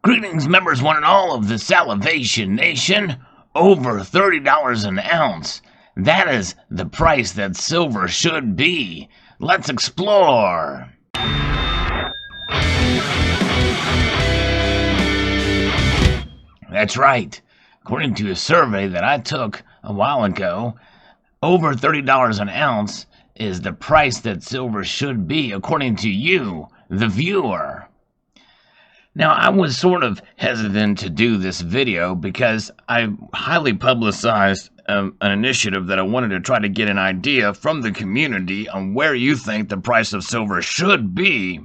Greetings, members one and all of the Salivation Nation. Over $30 an ounce. That is the price that silver should be. Let's explore. That's right. According to a survey that I took a while ago, over $30 an ounce is the price that silver should be, according to you, the viewer. Now, I was sort of hesitant to do this video because I highly publicized an initiative that I wanted to try to get an idea from the community on where you think the price of silver should be.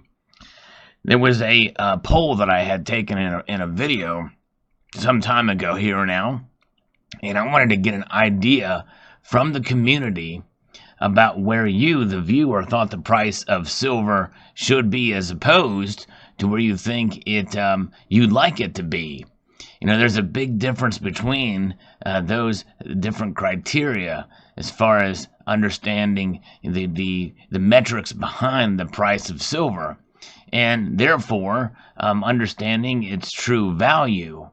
There was a poll that I had taken in a video some time ago here now, and I wanted to get an idea from the community about where you, the viewer, thought the price of silver should be as opposed to where you think it you'd like it to be. You know, there's a big difference between those different criteria as far as understanding the metrics behind the price of silver, and therefore understanding its true value.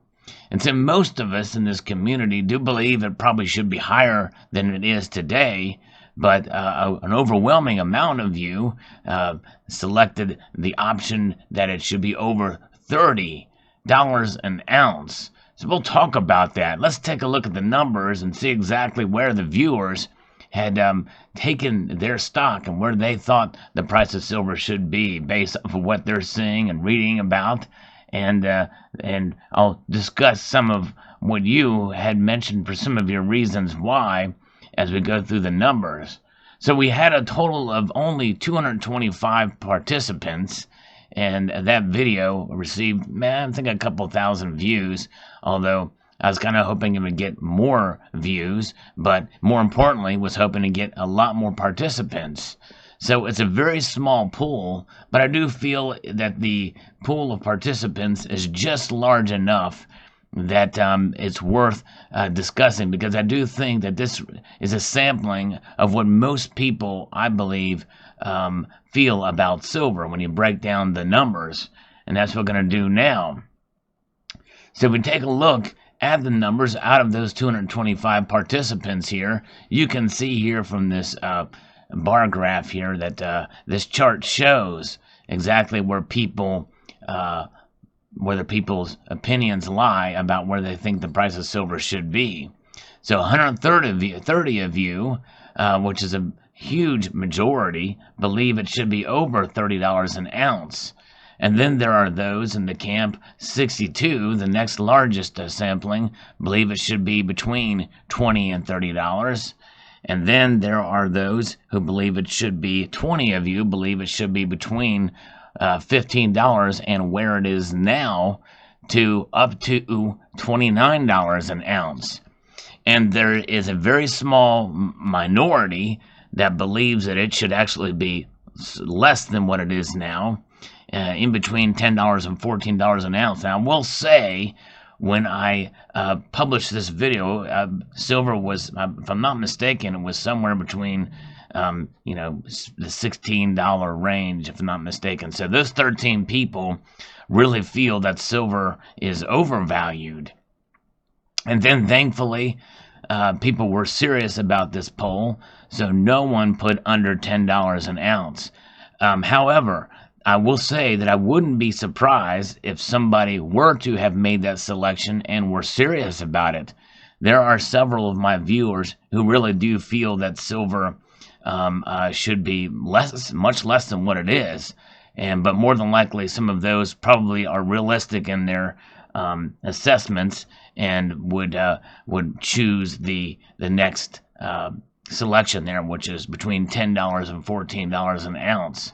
And so most of us in this community do believe it probably should be higher than it is today, but an overwhelming amount of you selected the option that it should be over $30 an ounce. So we'll talk about that. Let's take a look at the numbers and see exactly where the viewers had taken their stock and where they thought the price of silver should be based off of what they're seeing and reading about. And I'll discuss some of what you had mentioned for some of your reasons why as we go through the numbers. So we had a total of only 225 participants, and that video received, I think, a couple thousand views, although I was kind of hoping it would get more views, but more importantly was hoping to get a lot more participants. So it's a very small pool, but I do feel that the pool of participants is just large enough that it's worth discussing, because I do think that this is a sampling of what most people, I believe, feel about silver when you break down the numbers, and that's what we're going to do now. So if we take a look at the numbers out of those 225 participants here, you can see here from this bar graph here that this chart shows exactly where the people's opinions lie about where they think the price of silver should be. So 130 of you, which is a huge majority, believe it should be over $30 an ounce. And then there are those in the camp 62, the next largest sampling, believe it should be between $20 and $30. And then there are those who believe it should be, 20 of you believe it should be between $15 and where it is now to up to $29 an ounce. And there is a very small minority that believes that it should actually be less than what it is now, in between $10 and $14 an ounce. Now, I will say, when I published this video, silver was, if I'm not mistaken, it was somewhere between the $16 range, if I'm not mistaken. So those 13 people really feel that silver is overvalued. And then thankfully, people were serious about this poll, so no one put under $10 an ounce. However, I will say that I wouldn't be surprised if somebody were to have made that selection and were serious about it. There are several of my viewers who really do feel that silver should be much less than what it is, but more than likely some of those probably are realistic in their assessments and would choose the next selection there, which is between $10 and $14 an ounce.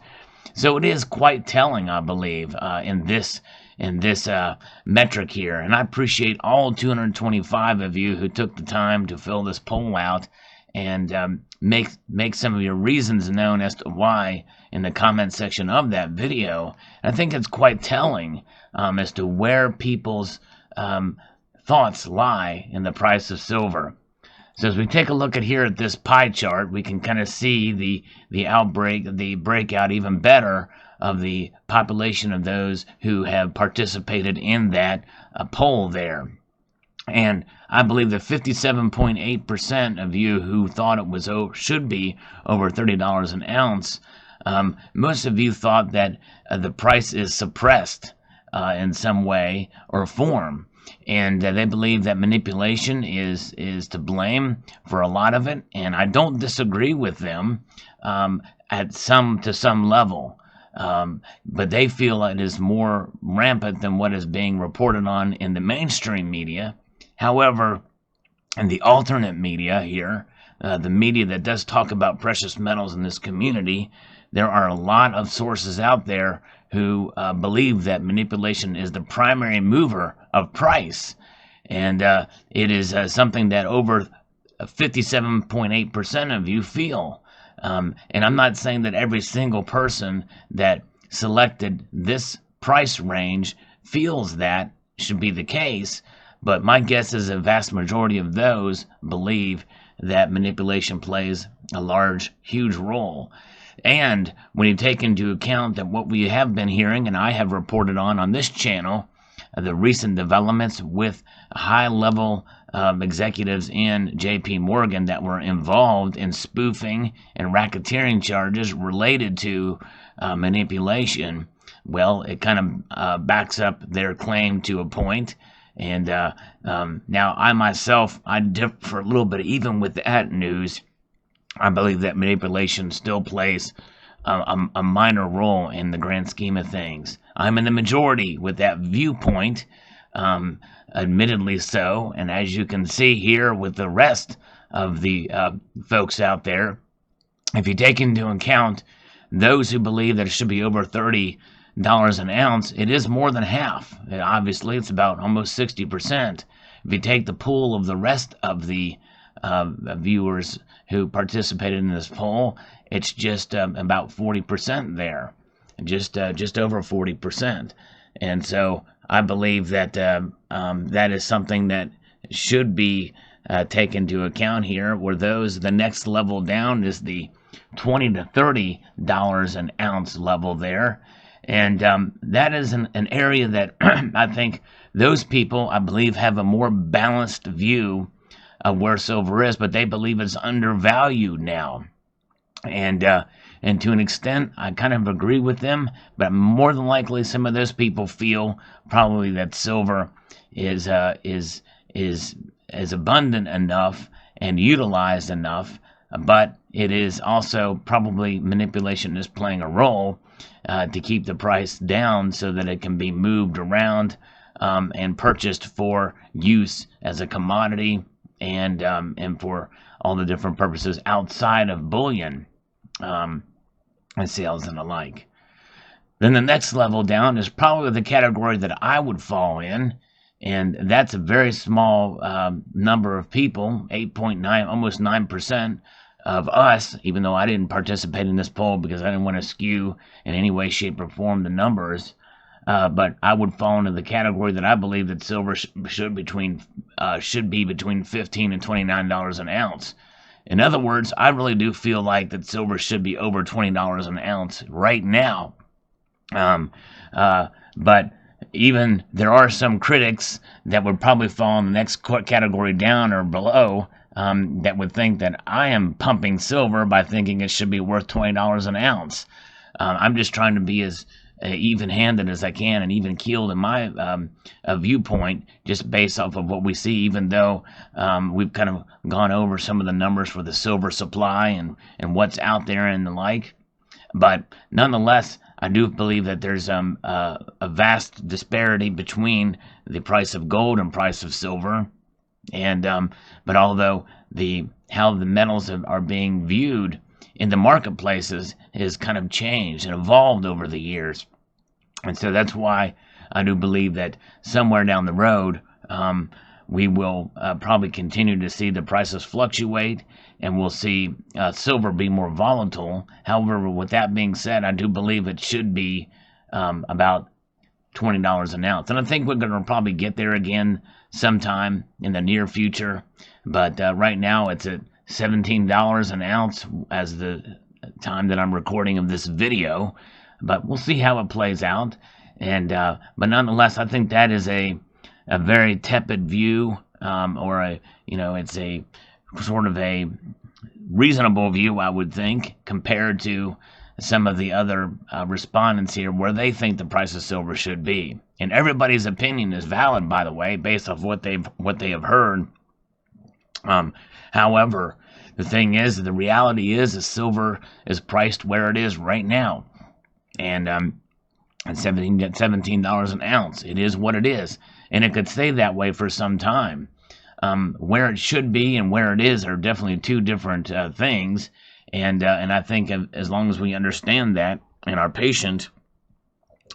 So it is quite telling, I believe, in this metric here, and I appreciate all 225 of you who took the time to fill this poll out and make some of your reasons known as to why in the comment section of that video. I think it's quite telling as to where people's thoughts lie in the price of silver. So as we take a look at here at this pie chart, we can kind of see the breakout even better of the population of those who have participated in that poll there. And I believe that 57.8% of you who thought it was should be over $30 an ounce, most of you thought that the price is suppressed in some way or form. And they believe that manipulation is to blame for a lot of it, and I don't disagree with them to some level. But they feel it is more rampant than what is being reported on in the mainstream media. However, in the alternate media here, the media that does talk about precious metals in this community, there are a lot of sources out there who believe that manipulation is the primary mover of price. And it is something that over 57.8% of you feel. And I'm not saying that every single person that selected this price range feels that should be the case, but my guess is a vast majority of those believe that manipulation plays a huge role. And when you take into account that what we have been hearing, and I have reported on this channel, the recent developments with high-level executives in JP Morgan that were involved in spoofing and racketeering charges related to manipulation, well, it kind of backs up their claim to a point. And now I myself, I differ a little bit even with that news. I believe that manipulation still plays a minor role in the grand scheme of things. I'm in the majority with that viewpoint, admittedly so, and as you can see here with the rest of the folks out there, if you take into account those who believe that it should be over $30 an ounce, it is more than half. Obviously, it's about almost 60%. If you take the pool of the rest of the viewers who participated in this poll, it's just about 40% there, just over 40%. And so I believe that that is something that should be taken into account here, where the next level down is the $20 to $30 an ounce level there. And that is an area that I think those people, I believe, have a more balanced view of where silver is, but they believe it's undervalued now. And to an extent, I kind of agree with them, but more than likely some of those people feel probably that silver is abundant enough and utilized enough, but it is also probably manipulation is playing a role to keep the price down so that it can be moved around and purchased for use as a commodity and for all the different purposes outside of bullion and sales and the like. Then the next level down is probably the category that I would fall in, and that's a very small number of people, 8.9, almost 9% of us, even though I didn't participate in this poll because I didn't want to skew in any way, shape, or form the numbers. But I would fall into the category that I believe that silver should be between $15 and $29 an ounce. In other words, I really do feel like that silver should be over $20 an ounce right now. But even there are some critics that would probably fall in the next category down or below that would think that I am pumping silver by thinking it should be worth $20 an ounce. I'm just trying to be as even-handed as I can and even-keeled in my viewpoint, just based off of what we see, even though we've kind of gone over some of the numbers for the silver supply and what's out there and the like. But nonetheless, I do believe that there's a vast disparity between the price of gold and price of silver. And but although how the metals are being viewed in the marketplaces has kind of changed and evolved over the years. And so that's why I do believe that somewhere down the road, we will probably continue to see the prices fluctuate, and we'll see silver be more volatile. However, with that being said, I do believe it should be about $20 an ounce. And I think we're going to probably get there again sometime in the near future. But right now it's at $17 an ounce as the time that I'm recording of this video. but we'll see how it plays out. And but nonetheless, I think that is a very tepid view, or it's a sort of a reasonable view, I would think, compared to some of the other respondents here, where they think the price of silver should be. And everybody's opinion is valid, by the way, based off what they have heard. However, the thing is, the reality is, that silver is priced where it is right now, and at $17 an ounce. It is what it is, and it could stay that way for some time. Where it should be and where it is are definitely two different things, and I think as long as we understand that and are patient,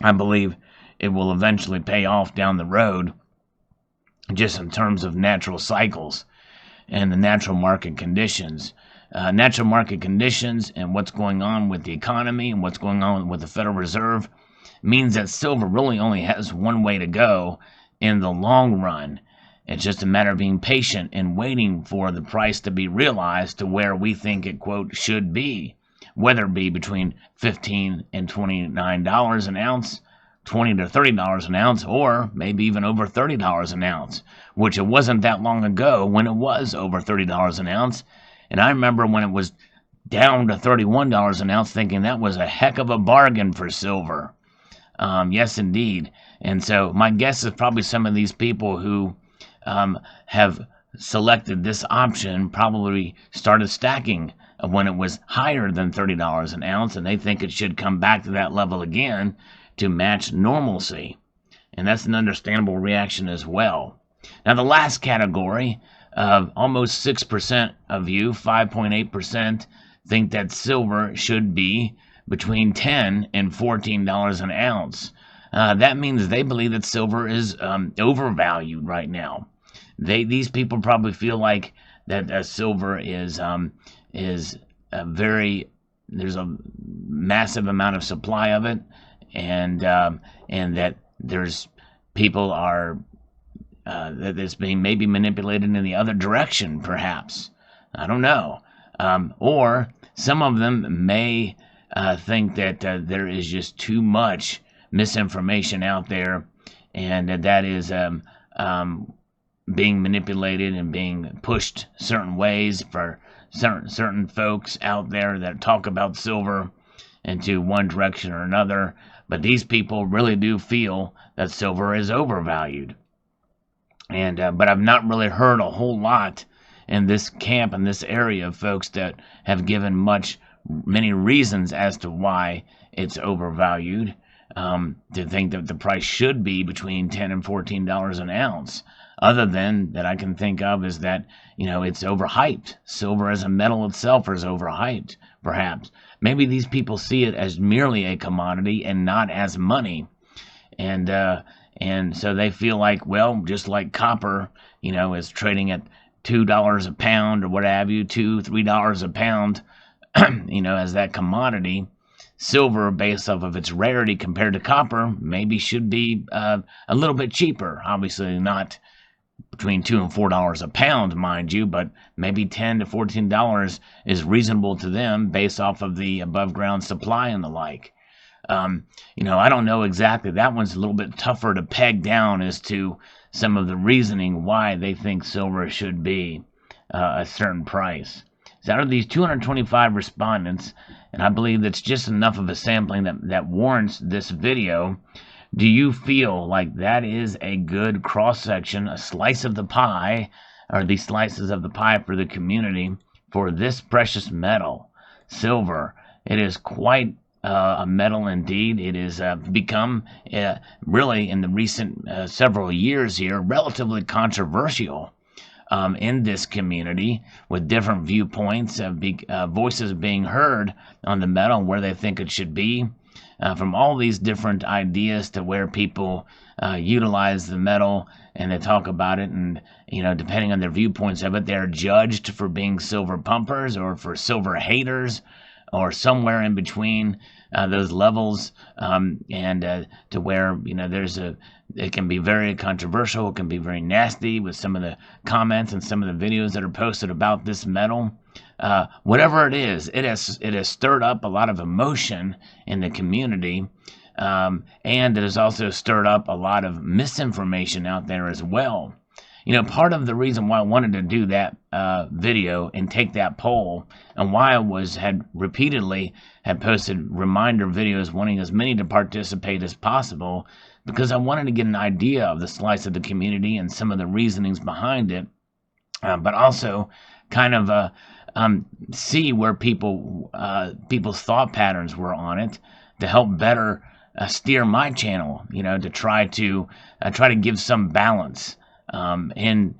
I believe it will eventually pay off down the road, just in terms of natural cycles and the natural market conditions. Natural market conditions and what's going on with the economy and what's going on with the Federal Reserve means that silver really only has one way to go in the long run. It's just a matter of being patient and waiting for the price to be realized to where we think it, quote, should be, whether it be between $15 and $29 an ounce, $20 to $30 an ounce, or maybe even over $30 an ounce, which it wasn't that long ago when it was over $30 an ounce. And I remember when it was down to $31 an ounce, thinking that was a heck of a bargain for silver. Yes, indeed. And so my guess is probably some of these people who have selected this option probably started stacking when it was higher than $30 an ounce, and they think it should come back to that level again to match normalcy. And that's an understandable reaction as well. Now, the last category, almost 6% of you, 5.8%, think that silver should be between $10 and $14 an ounce. That means they believe that silver is overvalued right now. These people probably feel like that silver is there's a massive amount of supply of it, and that there's people are that it's being maybe manipulated in the other direction, perhaps. I don't know. Or some of them may think that there is just too much misinformation out there, and that is being manipulated and being pushed certain ways for certain folks out there that talk about silver into one direction or another. But these people really do feel that silver is overvalued. And but I've not really heard a whole lot in this camp, in this area, of folks that have given many reasons as to why it's overvalued, to think that the price should be between $10 and $14 an ounce. Other than that I can think of is that, it's overhyped. Silver as a metal itself is overhyped, perhaps. Maybe these people see it as merely a commodity and not as money. And so they feel like, well, just like copper, is trading at $2 a pound or what have you, $2, $3 a pound, as that commodity, silver, based off of its rarity compared to copper, maybe should be a little bit cheaper. Obviously not between $2 and $4 a pound, mind you, but maybe $10 to $14 is reasonable to them based off of the above ground supply and the like. I don't know exactly. That one's a little bit tougher to peg down as to some of the reasoning why they think silver should be a certain price. So out of these 225 respondents, and I believe that's just enough of a sampling that warrants this video, do you feel like that is a good cross-section, a slice of the pie, or these slices of the pie for the community for this precious metal, silver? It is quite a metal indeed. It has become, really in the recent several years here, relatively controversial in this community, with different viewpoints, voices being heard on the metal and where they think it should be, from all these different ideas to where people utilize the metal and they talk about it, and depending on their viewpoints of it, they're judged for being silver pumpers or for silver haters, or somewhere in between those levels, and to where it can be very controversial, it can be very nasty with some of the comments and some of the videos that are posted about this metal. whatever it is, it has stirred up a lot of emotion in the community, and it has also stirred up a lot of misinformation out there as well. Part of the reason why I wanted to do that video and take that poll, and why I had repeatedly posted reminder videos wanting as many to participate as possible, because I wanted to get an idea of the slice of the community and some of the reasonings behind it, but also kind of see where people's thought patterns were on it, to help better steer my channel, to try to give some balance in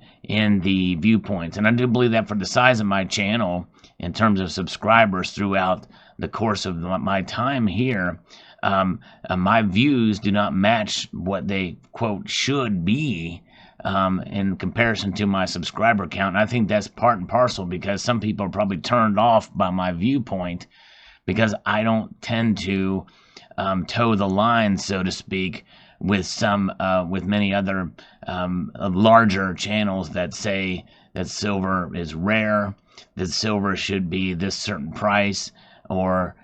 the viewpoints. And I do believe that for the size of my channel, in terms of subscribers throughout the course of my time here, my views do not match what they, quote, should be in comparison to my subscriber count. And I think that's part and parcel because some people are probably turned off by my viewpoint, because I don't tend to toe the line, so to speak, with many other larger channels that say that silver is rare, that silver should be this certain price, or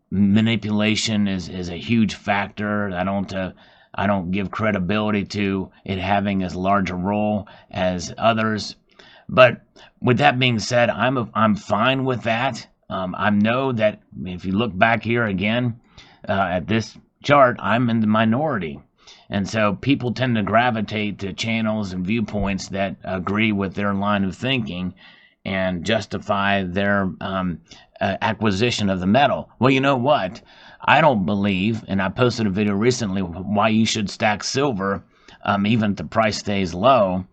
manipulation is a huge factor. I don't give credibility to it having as large a role as others. But with that being said, I'm fine with that. I know that if you look back here again at this chart, I'm in the minority. And so people tend to gravitate to channels and viewpoints that agree with their line of thinking and justify their acquisition of the metal. Well, you know what? I don't believe, and I posted a video recently, why you should stack silver even if the price stays low.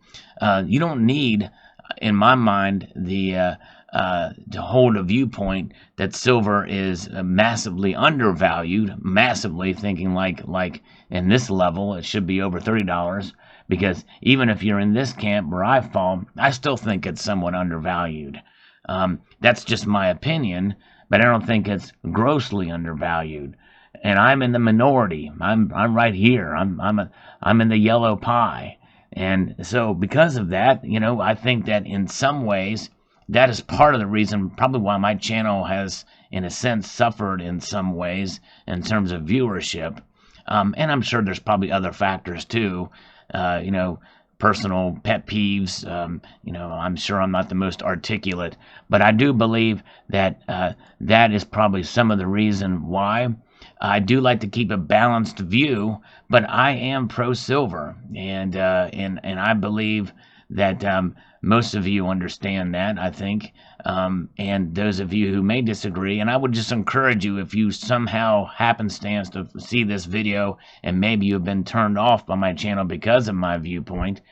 You don't need, in my mind, to hold a viewpoint that silver is massively undervalued, massively thinking like in this level it should be over $30, because even if you're in this camp where I fall, I still think it's somewhat undervalued. That's just my opinion, but I don't think it's grossly undervalued. And I'm in the minority. I'm right here. I'm in the yellow pie. And so because of that, I think that in some ways that is part of the reason probably why my channel has, in a sense, suffered in some ways in terms of viewership. And I'm sure there's probably other factors too, personal pet peeves. I'm sure I'm not the most articulate, but I do believe that that is probably some of the reason why. I do like to keep a balanced view, but I am pro-silver, and I believe that most of you understand that, I think, and those of you who may disagree, and I would just encourage you, if you somehow happenstance to see this video and maybe you've been turned off by my channel because of my viewpoint,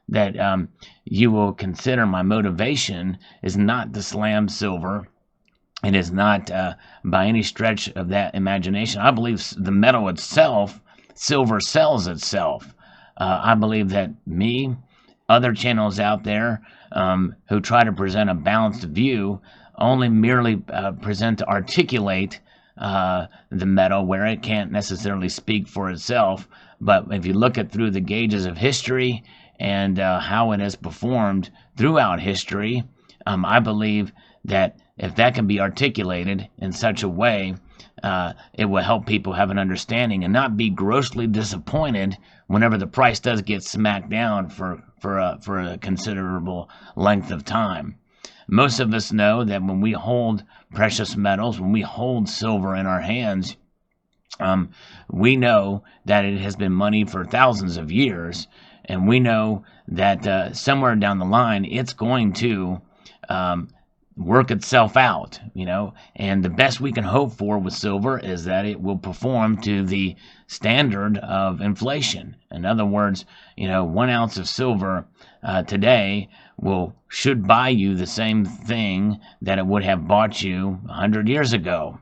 that you will consider my motivation is not to slam silver. It is not by any stretch of that imagination. I believe the metal itself, silver, sells itself. I believe that other channels out there who try to present a balanced view only merely present to articulate the metal where it can't necessarily speak for itself. But if you look at through the gauges of history and how it has performed throughout history, I believe that if that can be articulated in such a way, it will help people have an understanding and not be grossly disappointed whenever the price does get smacked down for a considerable length of time. Most of us know that when we hold precious metals, when we hold silver in our hands, we know that it has been money for thousands of years, and we know that somewhere down the line it's going to work itself out, and the best we can hope for with silver is that it will perform to the standard of inflation. In other words, 1 ounce of silver today should buy you the same thing that it would have bought you 100 years ago,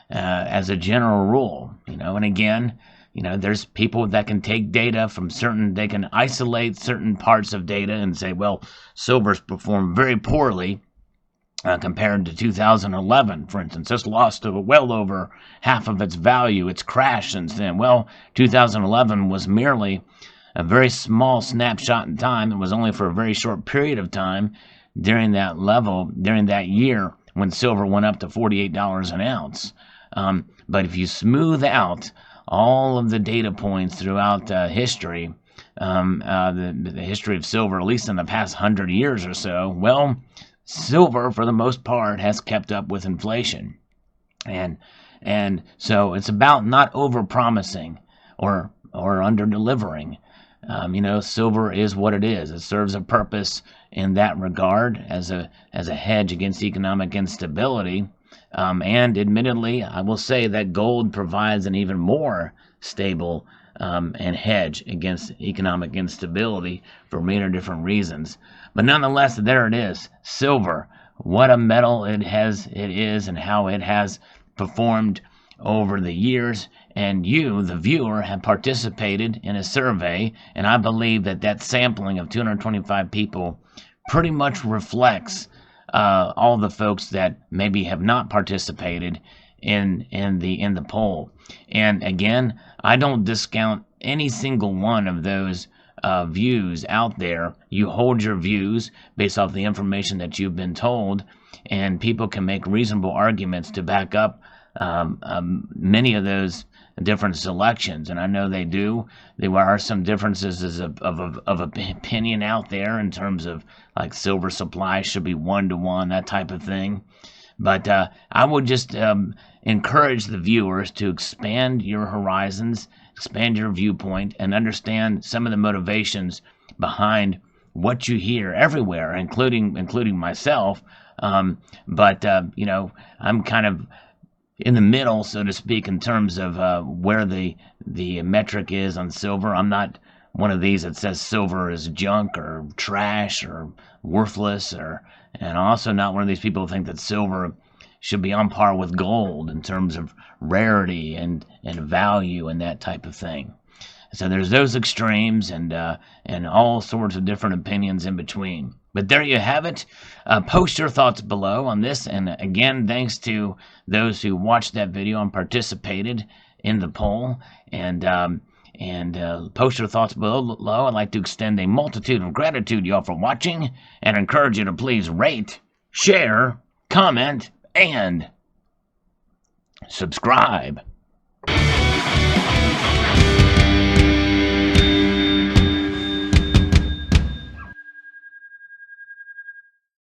as a general rule, and again, there's people that can take data from they can isolate certain parts of data and say, well, silver's performed very poorly compared to 2011, for instance. It's lost well over half of its value. It's crashed since then. Well, 2011 was merely a very small snapshot in time. It was only for a very short period of time. during that level, during that year when silver went up to $48 an ounce. But if you smooth out all of the data points throughout history, the history of silver, at least in the past 100 years or so, well, silver, for the most part, has kept up with inflation. And so it's about not over-promising or under-delivering. Silver is what it is. It serves a purpose in that regard as a hedge against economic instability. And admittedly, I will say that gold provides an even more stable and hedge against economic instability for many different reasons. But nonetheless, there it is, silver. What a metal it is, and how it has performed over the years. And you, the viewer, have participated in a survey, and I believe that sampling of 225 people pretty much reflects all the folks that maybe have not participated in the poll. And again, I don't discount any single one of those views out there. You hold your views based off the information that you've been told, and people can make reasonable arguments to back up many of those different selections, and I know they do. There are some differences of opinion out there in terms of like silver supply should be 1-to-1, that type of thing. But I would just encourage the viewers to expand your horizons, expand your viewpoint, and understand some of the motivations behind what you hear everywhere, including myself. But I'm kind of in the middle, so to speak, in terms of where the metric is on silver. I'm not one of these that says silver is junk or trash or worthless, and I'm also not one of these people who think that silver should be on par with gold in terms of rarity and value and that type of thing. So there's those extremes and all sorts of different opinions in between. But there you have it. Post your thoughts below on this. And again, thanks to those who watched that video and participated in the poll. And post your thoughts below. I'd like to extend a multitude of gratitude to y'all for watching and encourage you to please rate, share, comment, and subscribe.